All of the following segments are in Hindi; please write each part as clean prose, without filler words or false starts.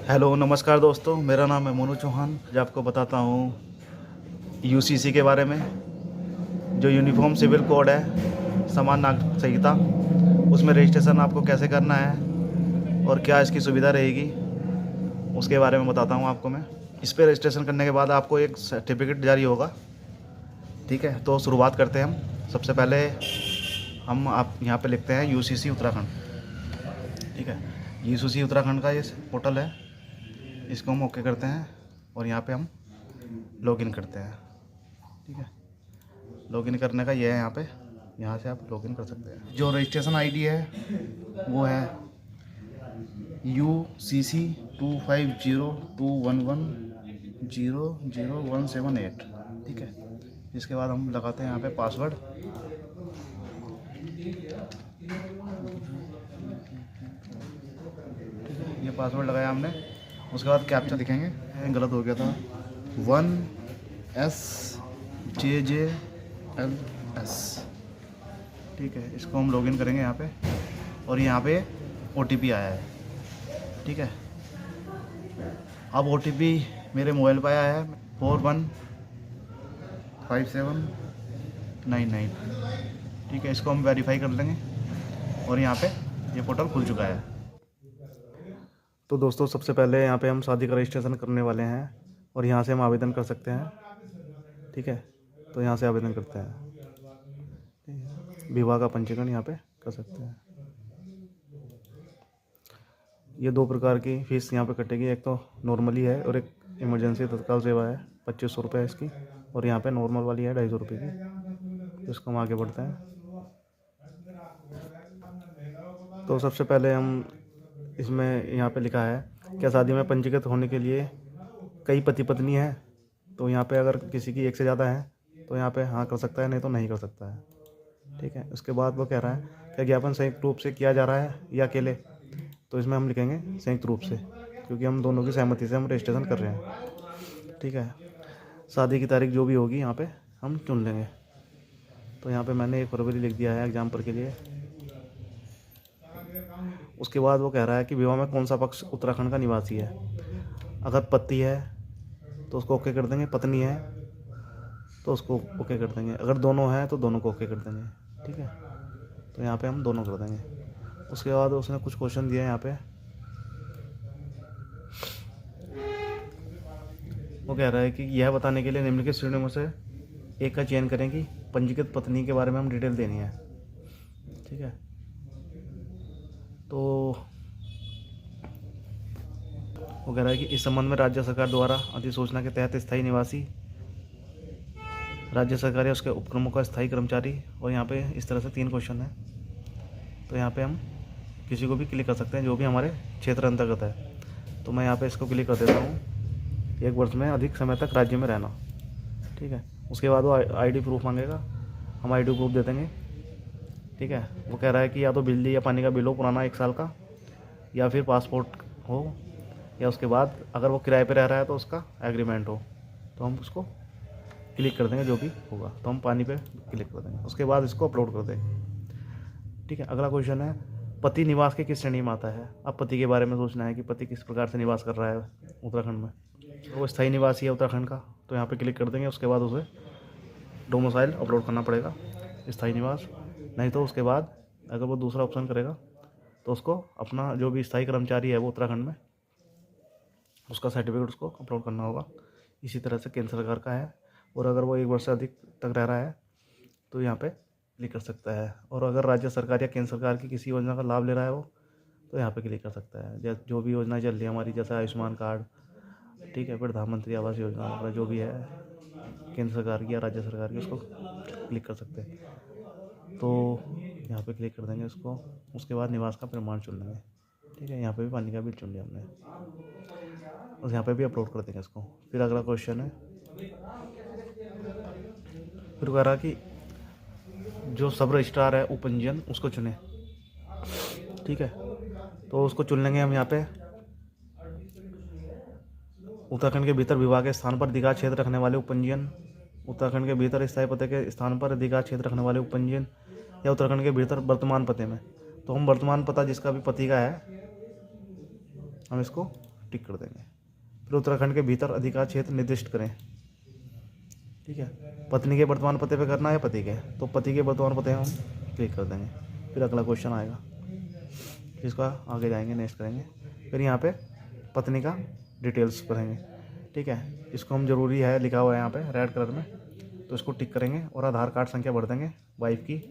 हेलो नमस्कार दोस्तों, मेरा नाम है मोनू चौहान। आज आपको बताता हूँ यूसीसी के बारे में। जो यूनिफॉर्म सिविल कोड है, समान नागरिक संहिता, उसमें रजिस्ट्रेशन आपको कैसे करना है और क्या इसकी सुविधा रहेगी, उसके बारे में बताता हूँ आपको मैं। इस पर रजिस्ट्रेशन करने के बाद आपको एक सर्टिफिकेट जारी होगा। ठीक है, तो शुरुआत करते हैं हम। सबसे पहले हम आप यहाँ पे लिखते हैं यूसीसी उत्तराखंड। ठीक है, यूसीसी उत्तराखंड का ये पोर्टल है, इसको हम ओके करते हैं और यहाँ पे हम लॉगिन करते हैं। ठीक है, लॉगिन करने का ये है यहाँ पे, यहाँ से आप लॉगिन कर सकते हैं। जो रजिस्ट्रेशन आईडी है वो है UCC250211000178। ठीक है, इसके बाद हम लगाते हैं यहाँ पे पासवर्ड। ये पासवर्ड लगाया हमने, उसके बाद कैप्चा लिखेंगे। गलत हो गया था, 1SJJLS। ठीक है, इसको हम लॉगिन करेंगे यहाँ पे और यहाँ पे OTP आया है। ठीक है, अब OTP मेरे मोबाइल पर आया है 415799। ठीक है, इसको हम वेरीफाई कर लेंगे और यहाँ पे ये पोर्टल खुल चुका है। तो दोस्तों, सबसे पहले यहाँ पे हम शादी का रजिस्ट्रेशन करने वाले हैं और यहाँ से हम आवेदन कर सकते हैं। ठीक है, तो यहाँ से आवेदन करते हैं। विवाह का पंजीकरण यहाँ पे कर सकते हैं। ये दो प्रकार की फ़ीस यहाँ पे कटेगी, एक तो नॉर्मली है और एक इमरजेंसी तत्काल सेवा है, 2500 रुपये इसकी, और यहाँ पे नॉर्मल वाली है 250 रुपये की। तो इसको हम आगे बढ़ते हैं। तो सबसे पहले हम इसमें यहाँ पे लिखा है, क्या शादी में पंजीकृत होने के लिए कई पति पत्नी हैं? तो यहाँ पे अगर किसी की एक से ज़्यादा है तो यहाँ पे हाँ कर सकता है, नहीं तो नहीं कर सकता है। ठीक है, उसके बाद वो कह रहा है क्या ज्ञापन संयुक्त रूप से किया जा रहा है या अकेले? तो इसमें हम लिखेंगे संयुक्त रूप से, क्योंकि हम दोनों की सहमति से हम रजिस्ट्रेशन कर रहे हैं। ठीक है, शादी की तारीख जो भी होगी यहाँ पे हम चुन लेंगे। तो यहाँ पे मैंने 1 फरवरी लिख दिया है एग्जाम्पल के लिए। उसके बाद वो कह रहा है कि विवाह में कौन सा पक्ष उत्तराखंड का निवासी है। अगर पति है तो उसको ओके कर देंगे, पत्नी है तो उसको ओके कर देंगे, अगर दोनों हैं तो दोनों को ओके कर देंगे। ठीक है, तो यहाँ पे हम दोनों कर देंगे। उसके बाद उसने कुछ क्वेश्चन दिए हैं यहाँ पे। वो कह रहा है कि यह बताने के लिए निम्नलिखित श्रेणियों में से एक का चयन करें कि पंजीकृत पत्नी के बारे में हम डिटेल देनी है। ठीक है, तो वो कह रहा है कि इस संबंध में राज्य सरकार द्वारा अधिसूचना के तहत स्थायी निवासी, राज्य सरकार या उसके उपक्रमों का स्थायी कर्मचारी, और यहाँ पे इस तरह से 3 क्वेश्चन है। तो यहाँ पे हम किसी को भी क्लिक कर सकते हैं जो भी हमारे क्षेत्र अंतर्गत है। तो मैं यहाँ पे इसको क्लिक कर देता हूँ, 1 वर्ष में अधिक समय तक राज्य में रहना। ठीक है, उसके बाद वो ID प्रूफ मांगेगा, हम ID प्रूफ दे देंगे। ठीक है, वो कह रहा है कि या तो बिजली या पानी का बिल हो पुराना 1 साल का, या फिर पासपोर्ट हो, या उसके बाद अगर वो किराए पे रह रहा है तो उसका एग्रीमेंट हो। तो हम उसको क्लिक कर देंगे, जो भी होगा। तो हम पानी पे क्लिक कर देंगे, उसके बाद इसको अपलोड कर देंगे। ठीक है, अगला क्वेश्चन है, पति निवास के किस श्रेणी में आता है? अब पति के बारे में सोचना है कि पति किस प्रकार से निवास कर रहा है उत्तराखंड में। वो स्थायी निवासी है उत्तराखंड का, तो यहाँ पे क्लिक कर देंगे। उसके बाद उसे डोमिसाइल अपलोड करना पड़ेगा, स्थायी निवास। नहीं तो उसके बाद अगर वो दूसरा ऑप्शन करेगा तो उसको अपना जो भी स्थायी कर्मचारी है वो उत्तराखंड में, उसका सर्टिफिकेट उसको अपलोड करना होगा। इसी तरह से केंद्र सरकार का है, और अगर वो 1 वर्ष से अधिक तक रह रहा है तो यहाँ पे क्लिक कर सकता है। और अगर राज्य सरकार या केंद्र सरकार की किसी योजना का लाभ ले रहा है वो, तो यहाँ पे क्लिक कर सकता है। जो भी योजना चल रही है हमारी, जैसे आयुष्मान कार्ड, ठीक है, प्रधानमंत्री आवास योजना वगैरह जो भी है केंद्र सरकार की या राज्य सरकार की, उसको क्लिक कर सकते हैं। तो यहाँ पे क्लिक कर देंगे उसको। उसके बाद निवास का प्रमाण चुन लेंगे। ठीक है, यहाँ पे भी पानी का बिल चुन लिया हमने, और यहाँ पे भी अपलोड कर देंगे इसको। फिर अगला क्वेश्चन है, फिर कह रहा कि जो सब रजिस्ट्रार है उपपंजीयन उसको चुने। ठीक है, तो उसको चुन लेंगे हम यहाँ पे। उत्तराखंड के भीतर विवाह के स्थान पर अधिकार क्षेत्र रखने वाले उपपंजीयन, उत्तराखंड के भीतर स्थायी पते के स्थान पर अधिकार क्षेत्र रखने वाले उपपंजीयन, या उत्तराखंड के भीतर वर्तमान पते में। तो हम वर्तमान पता जिसका भी पति का है हम इसको टिक कर देंगे। फिर उत्तराखंड के भीतर अधिकार क्षेत्र निर्दिष्ट करें। ठीक है, पत्नी के वर्तमान पते पे करना है पति के, तो पति के वर्तमान पते हम क्लिक कर देंगे। फिर अगला क्वेश्चन आएगा, इसका आगे जाएंगे, नेक्स्ट करेंगे। फिर यहाँ पे पत्नी का डिटेल्स भरेंगे। ठीक है, इसको हम ज़रूरी है लिखा हुआ है यहाँ पे रेड कलर में, तो इसको टिक करेंगे और आधार कार्ड संख्या भर देंगे वाइफ की।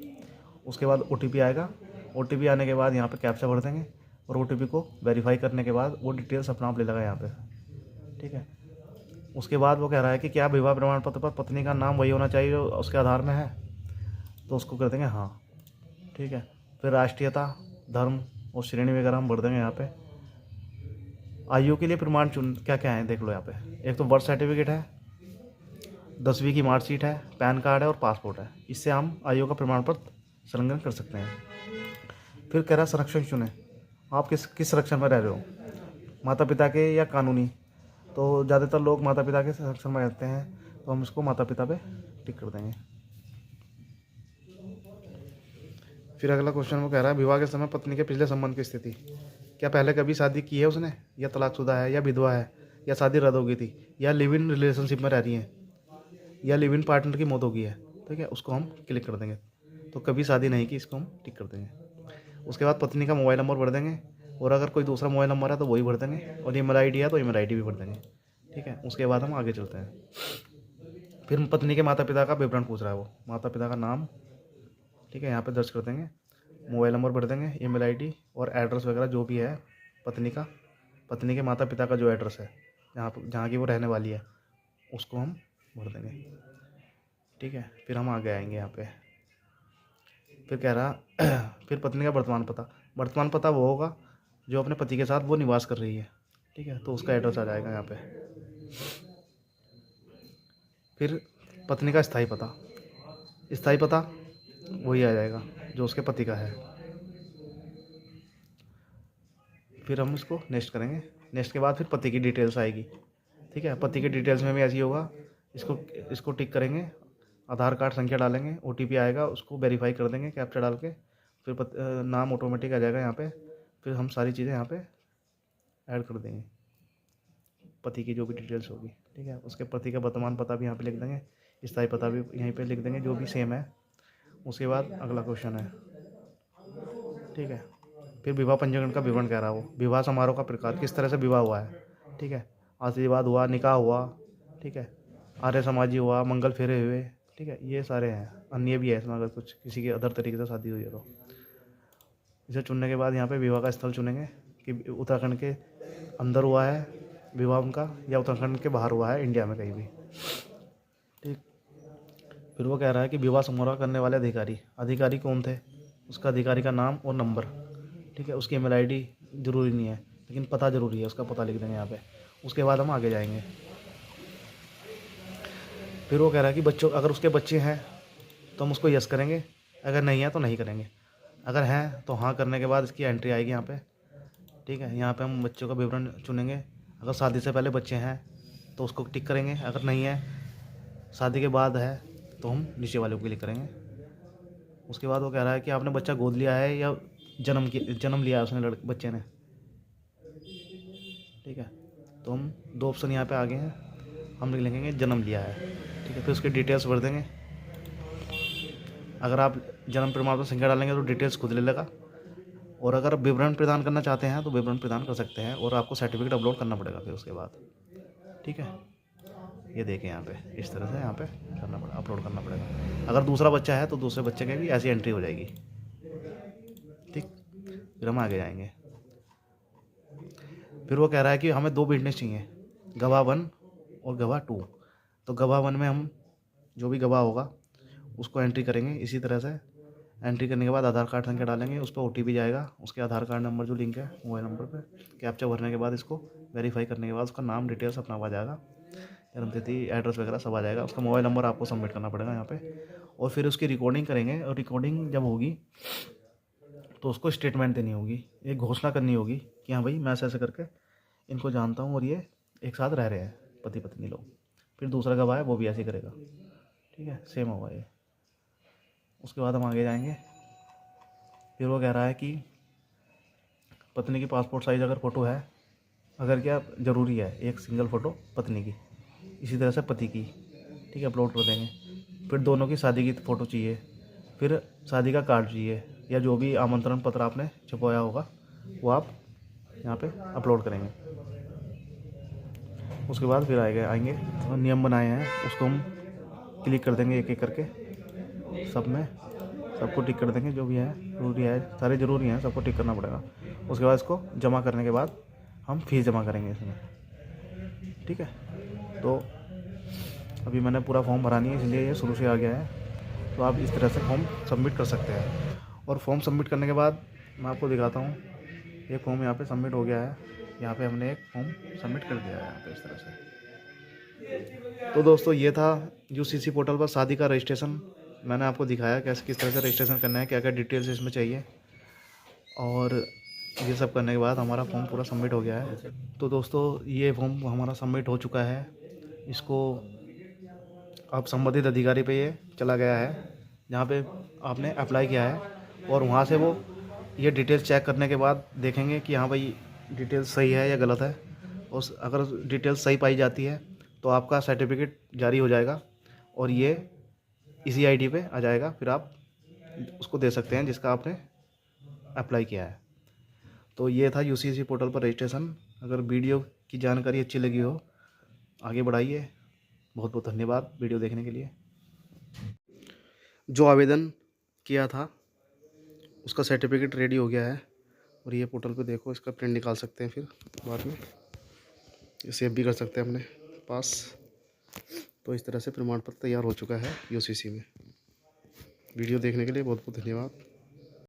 उसके बाद OTP आएगा, OTP आने के बाद यहाँ पे कैप्चा भर देंगे और OTP को वेरीफाई करने के बाद वो डिटेल्स अपना आप ले लेगा यहाँ पे। ठीक है, उसके बाद वो कह रहा है कि क्या विवाह प्रमाण पत्र पर पत्नी का नाम वही होना चाहिए जो उसके आधार में है, तो उसको कर देंगे हाँ। ठीक है, फिर राष्ट्रीयता, धर्म और श्रेणी वगैरह हम भर देंगे यहाँ पे। आयु के लिए प्रमाण चुन क्या क्या है देख लो यहाँ पे। एक तो बर्थ सर्टिफिकेट है, 10वीं की मार्कशीट है, पैन कार्ड है और पासपोर्ट है। इससे हम आयु का प्रमाण पत्र संलग्न कर सकते हैं। फिर कह रहा है संरक्षण चुने, आप किस संरक्षण में रह रहे हो, माता पिता के या कानूनी। तो ज़्यादातर लोग माता पिता के संरक्षण में रहते हैं, तो हम इसको माता पिता पे टिक कर देंगे। फिर अगला क्वेश्चन वो कह रहा है विवाह के समय पत्नी के पिछले संबंध की स्थिति, क्या पहले कभी शादी की है उसने, या तलाकशुदा है, या विधवा है, या शादी रद्द हो गई थी, या लिव इन रिलेशनशिप में रह रही है, या लिव इन पार्टनर की मौत हो गई है। ठीक है, उसको हम क्लिक कर देंगे। तो कभी शादी नहीं की, इसको हम टिक कर देंगे। उसके बाद पत्नी का मोबाइल नंबर भर देंगे, और अगर कोई दूसरा मोबाइल नंबर है तो वही भर देंगे, और ईमेल आईडी है तो ईमेल आईडी भी भर देंगे। ठीक है, उसके बाद हम आगे चलते हैं। फिर पत्नी के माता पिता का विवरण पूछ रहा है वो, माता पिता का नाम। ठीक है, यहाँ पे दर्ज कर देंगे, मोबाइल नंबर भर देंगे, ईमेल आईडी और एड्रेस वगैरह जो भी है पत्नी के माता पिता का जो एड्रेस है जहाँ की वो रहने वाली है उसको हम भर देंगे। ठीक है, फिर हम आगे आएंगे यहाँ पे। फिर कह रहा फिर पत्नी का वर्तमान पता वो होगा जो अपने पति के साथ वो निवास कर रही है। ठीक है, तो उसका एड्रेस आ जाएगा यहाँ पे। फिर पत्नी का स्थायी पता वही आ जाएगा जो उसके पति का है। फिर हम इसको नेक्स्ट करेंगे। नेक्स्ट के बाद फिर पति की डिटेल्स आएगी। ठीक है, पति के डिटेल्स में भी ऐसी होगा, इसको टिक करेंगे, आधार कार्ड संख्या डालेंगे, OTP आएगा, उसको वेरीफाई कर देंगे कैप्चा डाल के। फिर नाम ऑटोमेटिक आ जाएगा यहाँ पे। फिर हम सारी चीज़ें यहाँ पे ऐड कर देंगे, पति की जो भी डिटेल्स होगी। ठीक है, उसके पति का वर्तमान पता भी यहाँ पे लिख देंगे, स्थायी पता भी यहीं पे लिख देंगे, जो भी सेम है। उसके बाद अगला क्वेश्चन है। ठीक है, फिर विवाह पंजीकरण का विवरण कह रहा है वो, विवाह समारोह का प्रकार, किस तरह से विवाह हुआ है। ठीक है, आशीर्वाद हुआ, निकाह हुआ, ठीक है, आर्य समाजी हुआ, मंगल फेरे हुए। ठीक है, ये सारे हैं, अन्य भी है इसमें अगर कुछ किसी के अदर तरीके से शादी हुई है तो। इसे चुनने के बाद यहाँ पे विवाह का स्थल चुनेंगे कि उत्तराखंड के अंदर हुआ है विवाह उनका, या उत्तराखंड के बाहर हुआ है, इंडिया में कहीं भी। ठीक, फिर वो कह रहा है कि विवाह समारोह करने वाले अधिकारी कौन थे, उसका अधिकारी का नाम और नंबर। ठीक है, उसकी ईमेल आईडी ज़रूरी नहीं है, लेकिन पता ज़रूरी है, उसका पता लिख देंगे यहाँ पे। उसके बाद हम आगे जाएंगे। फिर वो कह रहा है कि अगर उसके बच्चे हैं तो हम उसको यस करेंगे, अगर नहीं है तो नहीं करेंगे, अगर हैं तो हाँ करने के बाद इसकी एंट्री आएगी यहाँ पे। ठीक है, यहाँ पे हम बच्चों का विवरण चुनेंगे, अगर शादी से पहले बच्चे हैं तो उसको टिक करेंगे, अगर नहीं है शादी के बाद है तो हम नीचे वाले को क्लिक करेंगे। उसके बाद वो कह रहा है कि आपने बच्चा गोद लिया है या जन्म लिया है उसने, बच्चे ने। ठीक है, तो हम 2 ऑप्शन यहाँ पे आगे हैं, हम लिख लेंगे जन्म लिया है। ठीक है, फिर उसकी डिटेल्स भर देंगे। अगर आप जन्म प्रमाण पत्र संख्या डालेंगे तो डिटेल्स खुद ले लेगा, और अगर विवरण प्रदान करना चाहते हैं तो विवरण प्रदान कर सकते हैं, और आपको सर्टिफिकेट अपलोड करना पड़ेगा फिर उसके बाद। ठीक है, ये देखें यहाँ पे इस तरह से यहाँ पे अपलोड करना पड़ेगा। अगर दूसरा बच्चा है तो दूसरे बच्चे की भी ऐसी एंट्री हो जाएगी। ठीक, फिर हम आगे जाएंगे। फिर वो कह रहा है कि हमें 2 विटनेस चाहिए, गवाह 1 और गवाह 2। तो गवाह 1 में हम जो भी गवाह होगा उसको एंट्री करेंगे इसी तरह से। एंट्री करने के बाद आधार कार्ड संख्या डालेंगे, उस पर OTP जाएगा, उसके आधार कार्ड नंबर जो लिंक है मोबाइल नंबर पे कैप्चा भरने के बाद इसको वेरीफाई करने के बाद उसका नाम डिटेल्स अपना आ जाएगा, जन्मतिथि, एड्रेस वगैरह सब आ जाएगा। उसका मोबाइल नंबर आपको सबमिट करना पड़ेगा यहाँ पे, और फिर उसकी रिकॉर्डिंग करेंगे। और रिकॉर्डिंग जब होगी तो उसको स्टेटमेंट देनी होगी, एक घोषणा करनी होगी कि हाँ भाई मैं ऐसे करके इनको जानता हूँ और ये एक साथ रह रहे हैं पति पत्नी लोग। फिर दूसरा गवाह है वो भी ऐसे करेगा। ठीक है, सेम होगा ये। उसके बाद हम आगे जाएंगे। फिर वो कह रहा है कि पत्नी की पासपोर्ट साइज़ अगर फ़ोटो है अगर क्या ज़रूरी है एक सिंगल फ़ोटो पत्नी की, इसी तरह से पति की, ठीक है, अपलोड कर देंगे। फिर दोनों की शादी की फ़ोटो चाहिए, फिर शादी का कार्ड चाहिए, या जो भी आमंत्रण पत्र आपने छपवाया होगा वो आप यहाँ पे अपलोड करेंगे। उसके बाद फिर आएंगे तो नियम बनाए हैं, उसको हम क्लिक कर देंगे एक एक करके, सब में सबको टिक कर देंगे। जो भी है ज़रूरी है, सारे ज़रूरी हैं, सबको टिक करना पड़ेगा। उसके बाद इसको जमा करने के बाद हम फीस जमा करेंगे इसमें, ठीक है। तो अभी मैंने पूरा फॉर्म भरा नहीं है, इसलिए ये शुरू से आ गया है। तो आप इस तरह से फॉर्म सबमिट कर सकते हैं। और फॉर्म सबमिट करने के बाद मैं आपको दिखाता हूँ, एक फॉर्म यहाँ पे सबमिट हो गया है। यहाँ पे हमने एक फॉर्म सबमिट कर दिया है यहाँ पे इस तरह से। तो दोस्तों ये था यूसीसी पोर्टल पर शादी का रजिस्ट्रेशन। मैंने आपको दिखाया कैसे किस तरह से रजिस्ट्रेशन करना है, क्या क्या डिटेल्स इसमें चाहिए, और ये सब करने के बाद हमारा फॉर्म पूरा सबमिट हो गया है। तो दोस्तों ये फॉर्म हमारा सबमिट हो चुका है। इसको अब संबंधित अधिकारी पे ये चला गया है जहाँ पे आपने अप्लाई किया है, और वहाँ से वो ये डिटेल्स चेक करने के बाद देखेंगे कि हाँ भाई डिटेल्स सही है या गलत है। और अगर डिटेल्स सही पाई जाती है तो आपका सर्टिफिकेट जारी हो जाएगा, और ये इसी आईडी पे आ जाएगा। फिर आप उसको दे सकते हैं जिसका आपने अप्लाई किया है। तो ये था यूसीसी पोर्टल पर रजिस्ट्रेशन। अगर वीडियो की जानकारी अच्छी लगी हो आगे बढ़ाइए। बहुत बहुत धन्यवाद वीडियो देखने के लिए। जो आवेदन किया था उसका सर्टिफिकेट रेडी हो गया है, और ये पोर्टल पे देखो, इसका प्रिंट निकाल सकते हैं, फिर बाद में ये सेव भी कर सकते हैं अपने पास। तो इस तरह से प्रमाण पत्र तैयार हो चुका है यूसीसी में। वीडियो देखने के लिए बहुत बहुत धन्यवाद।